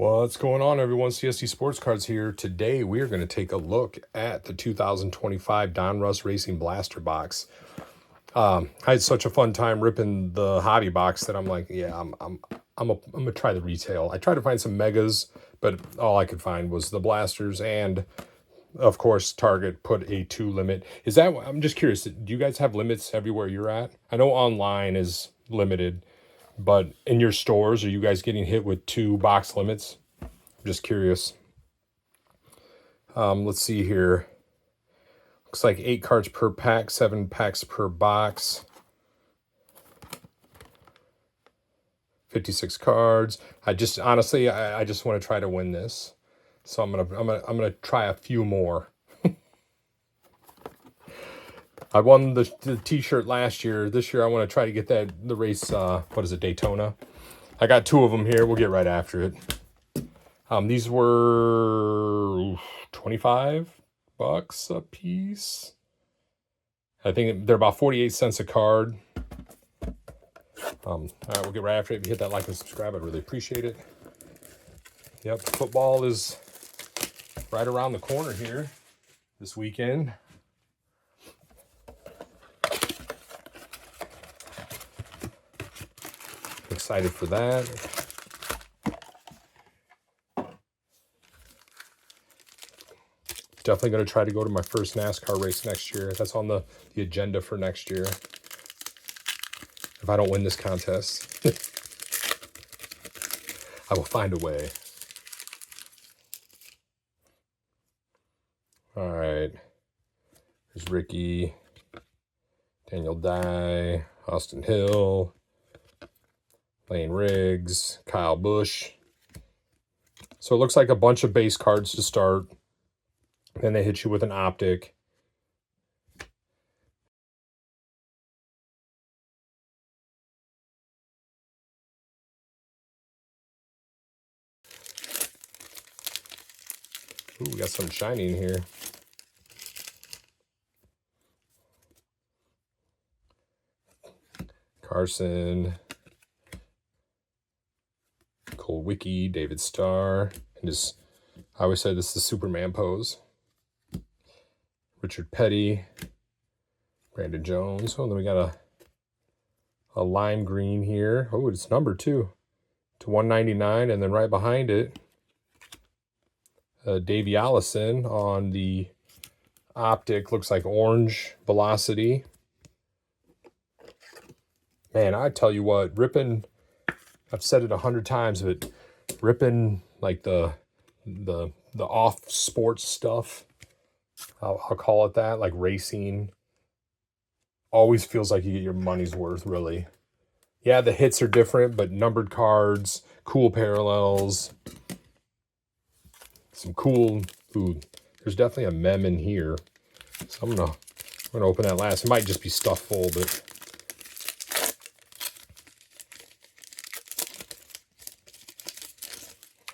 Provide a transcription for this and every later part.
What's going on, everyone? CSD Sports Cards here. Today we are going to take a look at the 2025 Donruss Racing Blaster box. I had such a fun time ripping the hobby box that I'm like, yeah, I'm gonna try the retail. I tried to find some megas, but all I could find was the blasters, and of course Target put a 2 limit. Is that? I'm just curious. Do you guys have limits everywhere you're at? I know online is limited. But in your stores, are you guys getting hit with 2 box limits? I'm just curious. Let's see here. Looks like 8 cards per pack, 7 packs per box. 56 cards. I just honestly, I just want to try to win this. So I'm gonna try a few more. I won the t-shirt last year. This year I want to try to get the race, what is it, Daytona? I got 2 of them here. We'll get right after it. These were $25 a piece. I think they're about 48 cents a card. All right, we'll get right after it. If you hit that like and subscribe, I'd really appreciate it. Yep, football is right around the corner here this weekend. Excited for that. Definitely going to try to go to my first NASCAR race next year. That's on the agenda for next year. If I don't win this contest, I will find a way. All right. There's Ricky, Daniel Dye, Austin Hill, Lane Riggs, Kyle Busch. So it looks like a bunch of base cards to start. Then they hit you with an optic. Ooh, we got some shiny in here. Carson, Cole Wiki, David Starr, and his, I always say this is the Superman pose. Richard Petty, Brandon Jones. Oh, then we got a lime green here. Oh, it's numbered too, to 199, and then right behind it, Davey Allison on the optic. Looks like orange velocity. Man, I tell you what, ripping, I've said it 100 times, but ripping like the off sports stuff, I'll call it that, like racing, always feels like you get your money's worth, really. Yeah, the hits are different, but numbered cards, cool parallels, some cool, ooh, there's definitely a mem in here. So I'm gonna open that last. It might just be stuffed full, but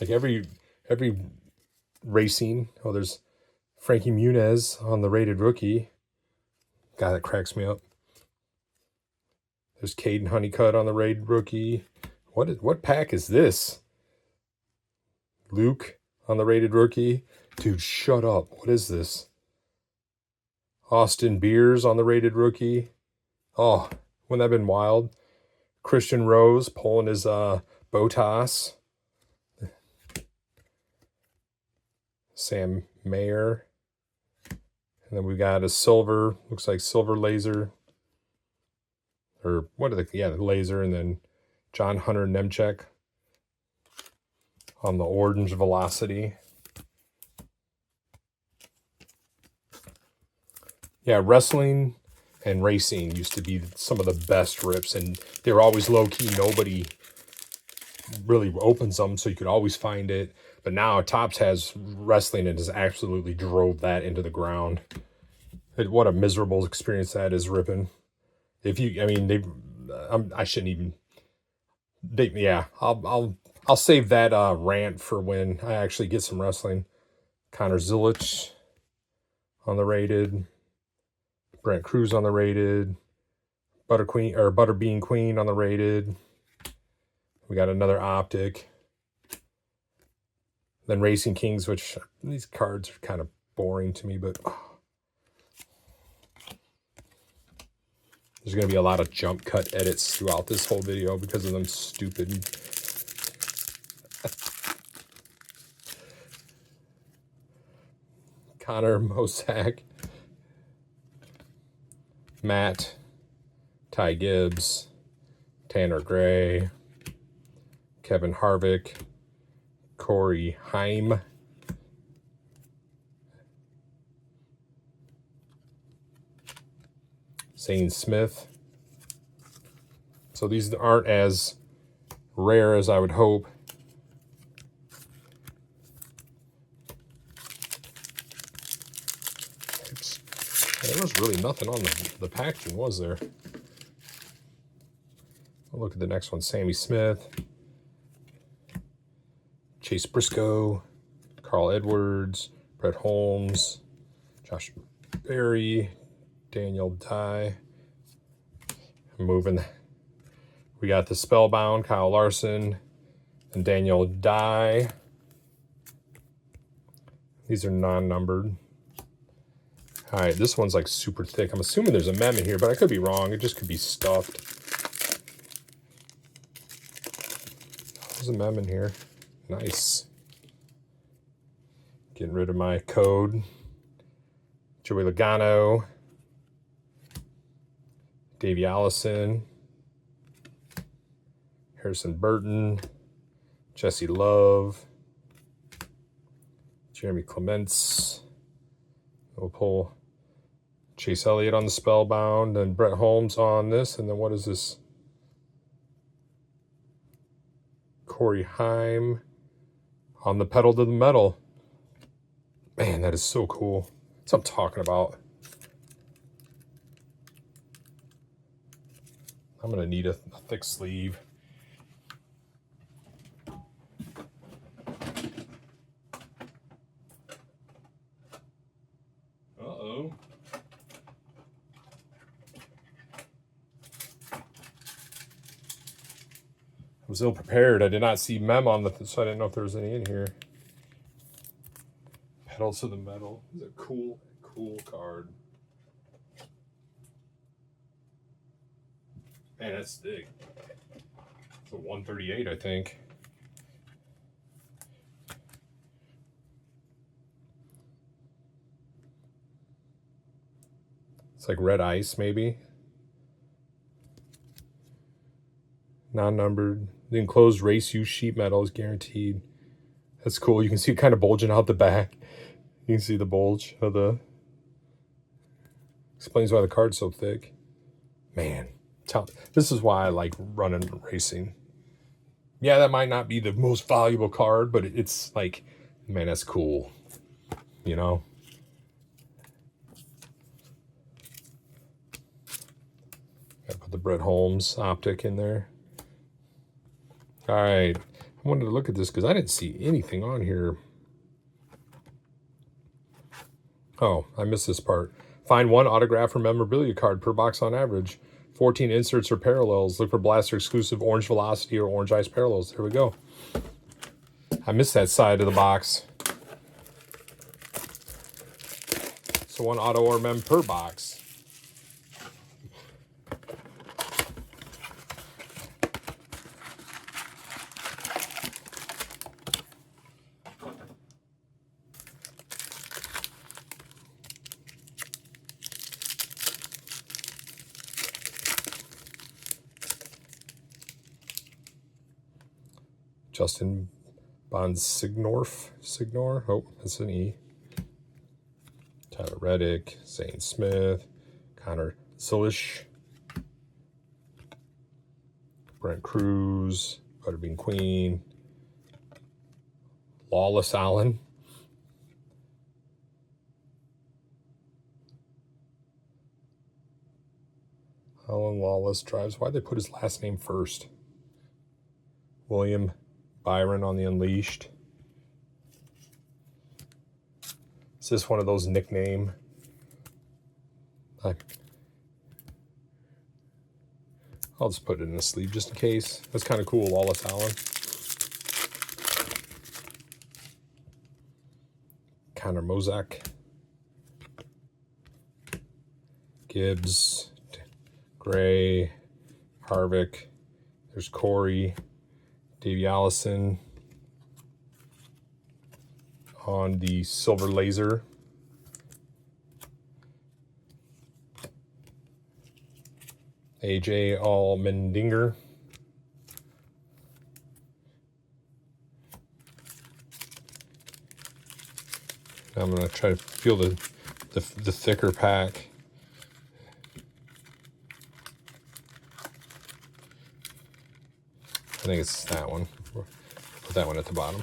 like every racing. Oh, there's Frankie Muniz on the rated rookie. Guy that cracks me up. There's Caden Honeycutt on the rated rookie. What pack is this? Luke on the rated rookie. Dude, shut up. What is this? Austin Beers on the rated rookie. Oh, wouldn't that have been wild? Christian Rose pulling his Botas. Sam Mayer. And then we got a silver, looks like silver laser. Or what are the laser, and then John Hunter Nemchek on the orange velocity. Yeah, wrestling and racing used to be some of the best rips, and they were always low-key. Nobody really opens them, so you could always find it. But now Topps has wrestling and has absolutely drove that into the ground. What a miserable experience that is, ripping. If you, I mean, I shouldn't even. Yeah, I'll save that rant for when I actually get some wrestling. Connor Zilich on the rated. Brent Cruz on the rated. Butterbean Queen on the rated. We got another optic. Then Racing Kings, which these cards are kind of boring to me, but there's going to be a lot of jump cut edits throughout this whole video because of them stupid Connor Mosack, Matt, Ty Gibbs, Tanner Gray, Kevin Harvick, Corey Heim, Zane Smith. So these aren't as rare as I would hope. Oops. There was really nothing on the packaging, was there? I'll look at the next one. Sammy Smith, Chase Briscoe, Carl Edwards, Brett Holmes, Josh Berry, Daniel Dye. Moving. We got the Spellbound, Kyle Larson, and Daniel Dye. These are non-numbered. All right, this one's like super thick. I'm assuming there's a mem in here, but I could be wrong. It just could be stuffed. There's a mem in here. Nice. Getting rid of my code. Joey Logano. Davey Allison. Harrison Burton. Jesse Love. Jeremy Clements. We'll pull Chase Elliott on the Spellbound and Brett Holmes on this. And then what is this? Corey Heim on the Pedal to the Metal. Man, that is so cool. That's what I'm talking about. I'm going to need a thick sleeve. Uh-oh. I was ill prepared. I did not see mem on the, so I didn't know if there was any in here. Pedal to the Metal. It's a cool card. Man, that's thick. It's a 138, I think. It's like red ice, maybe. Non-numbered. The enclosed race use sheet metal is guaranteed. That's cool. You can see it kind of bulging out the back. You can see the bulge of the... Explains why the card's so thick. Man, this is why I like running racing. Yeah, that might not be the most valuable card, but it's like, man, that's cool. You know? Gotta put the Brett Holmes optic in there. All right. I wanted to look at this because I didn't see anything on here. Oh, I missed this part. Find one autograph or memorabilia card per box on average. 14 inserts or parallels. Look for Blaster exclusive Orange Velocity or Orange Ice parallels. There we go. I missed that side of the box. So one auto or mem per box. Justin Bonsignor. Oh, that's an E. Tyler Reddick, Zane Smith, Connor Zilish, Brent Cruz, Butterbean Queen, Lawless Allen, Alan Lawless drives. Why'd they put his last name first? William Byron on the Unleashed. Is this one of those nickname? I'll just put it in the sleeve just in case. That's kind of cool, Lawless Allen. Connor Mozak, Gibbs, Gray, Harvick. There's Corey, Davey Allison on the silver laser. AJ Allmendinger. I'm going to try to feel the thicker pack. I think it's that one. Put that one at the bottom.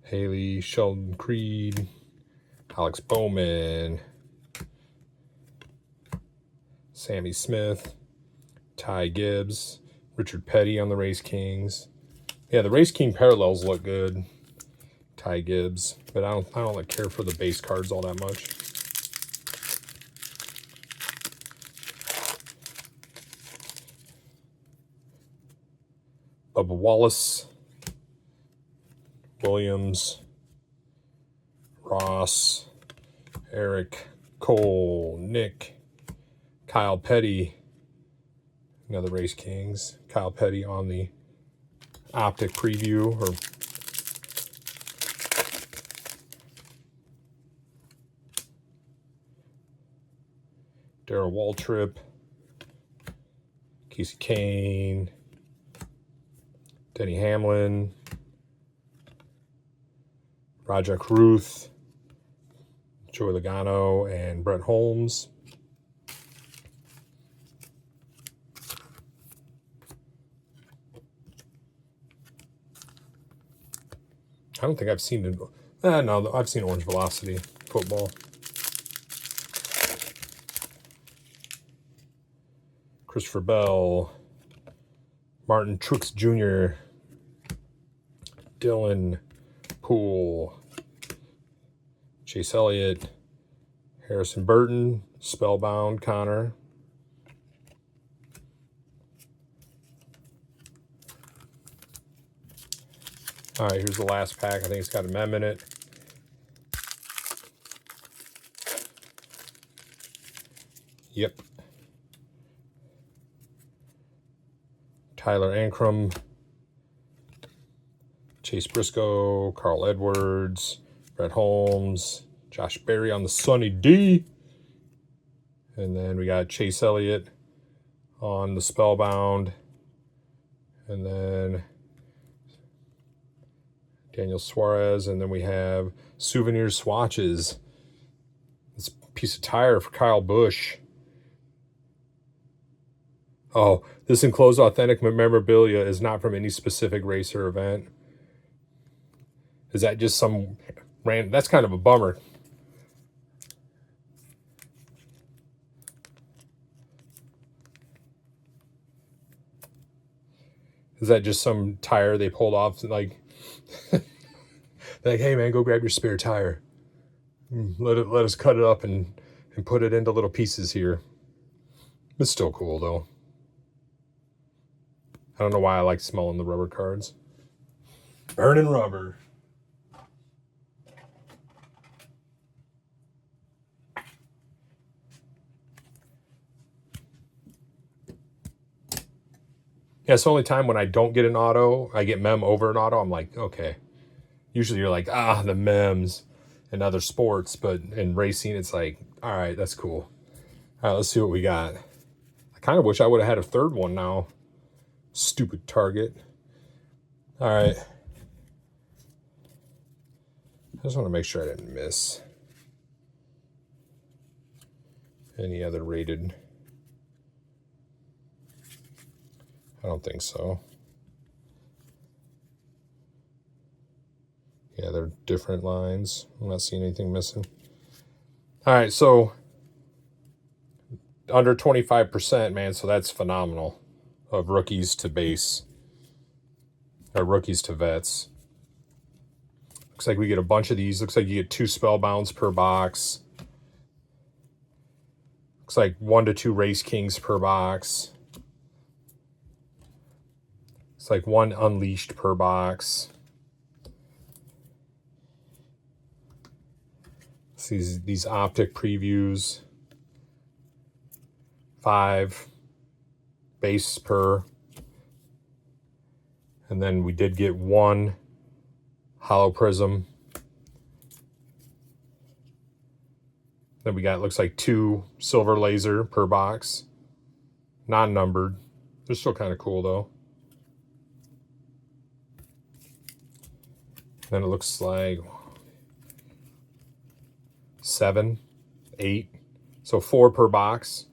Haley, Sheldon Creed, Alex Bowman, Sammy Smith, Ty Gibbs, Richard Petty on the Race Kings. Yeah, the Race King parallels look good. Ty Gibbs, but I don't like care for the base cards all that much. Bubba Wallace, Williams, Ross, Eric, Cole, Nick, Kyle Petty, another Race Kings. Kyle Petty on the Optic preview, or Darrell Waltrip, Casey Kane, Denny Hamlin, Rajak Ruth, Joey Logano, and Brett Holmes. I don't think I've seen it. No, I've seen Orange Velocity football. Christopher Bell, Martin Truex Jr., Dylan Poole, Chase Elliott, Harrison Burton, Spellbound Connor. All right, here's the last pack. I think it's got a mem in it. Yep. Tyler Ankrum, Chase Briscoe, Carl Edwards, Brett Holmes, Josh Berry on the Sunny D. And then we got Chase Elliott on the Spellbound. And then Daniel Suarez. And then we have Souvenir Swatches. This piece of tire for Kyle Busch. Oh, this enclosed authentic memorabilia is not from any specific race or event. Is that just some random? That's kind of a bummer. Is that just some tire they pulled off? Like, like, hey man, go grab your spare tire. Let us cut it up and put it into little pieces here. It's still cool though. I don't know why I like smelling the rubber cards. Burning rubber. Yeah, it's the only time when I don't get an auto, I get mem over an auto. I'm like, okay. Usually you're like, the mems in other sports, but in racing, it's like, all right, that's cool. All right, let's see what we got. I kind of wish I would have had a third one now. Stupid Target. All right. I just want to make sure I didn't miss any other rated. I don't think so. Yeah, they're different lines. I'm not seeing anything missing. All right, so under 25%, man, so that's phenomenal. Of rookies to base. Or rookies to vets. Looks like we get a bunch of these. Looks like you get 2 Spellbounds per box. Looks like 1 to 2 Race Kings per box. It's like 1 Unleashed per box. These optic previews. 5 base per. And then we did get 1 Hollow Prism. Then we got, looks like 2 Silver Laser per box. Non-numbered. They're still kind of cool though. Then it looks like 7, 8. So 4 per box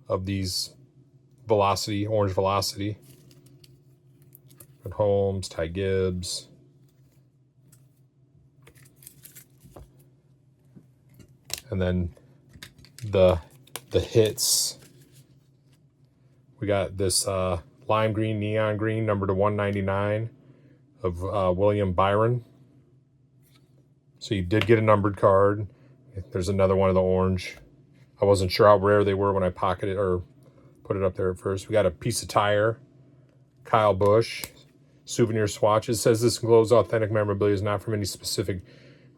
of these Velocity, Orange Velocity. And Holmes, Ty Gibbs. And then the hits. We got this lime green, neon green, number to 199 of William Byron. So you did get a numbered card. There's another one of the orange. I wasn't sure how rare they were when I pocketed or put it up there at first. We got a piece of tire. Kyle Busch. Souvenir swatches. Says this enclosed authentic memorabilia is not from any specific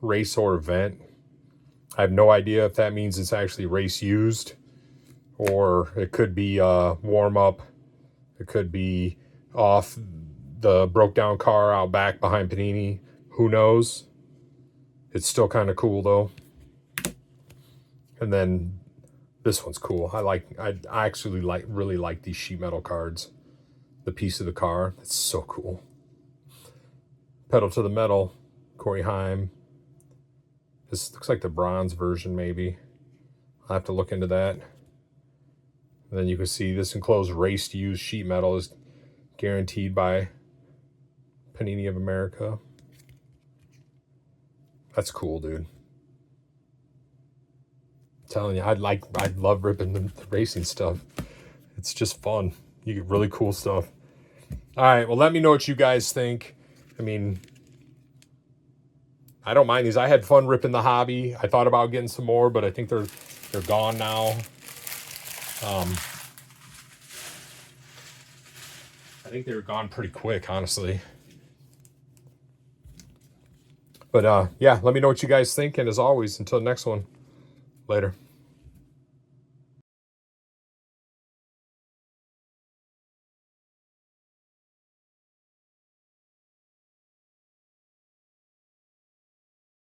race or event. I have no idea if that means it's actually race used, or it could be warm up. It could be off the broke down car out back behind Panini. Who knows? It's still kind of cool though. And then this one's cool. I actually really like these sheet metal cards. The piece of the car. It's so cool. Pedal to the Metal, Corey Haim. This looks like the bronze version, maybe. I'll have to look into that. And then you can see this enclosed race to use sheet metal is guaranteed by Panini of America. That's cool, dude. I'm telling you, I'd love ripping the racing stuff. It's just fun. You get really cool stuff. All right, well, let me know what you guys think. I mean, I don't mind these. I had fun ripping the hobby. I thought about getting some more, but I think they're gone now. I think they were gone pretty quick, honestly. But yeah, let me know what you guys think. And as always, until the next one, later.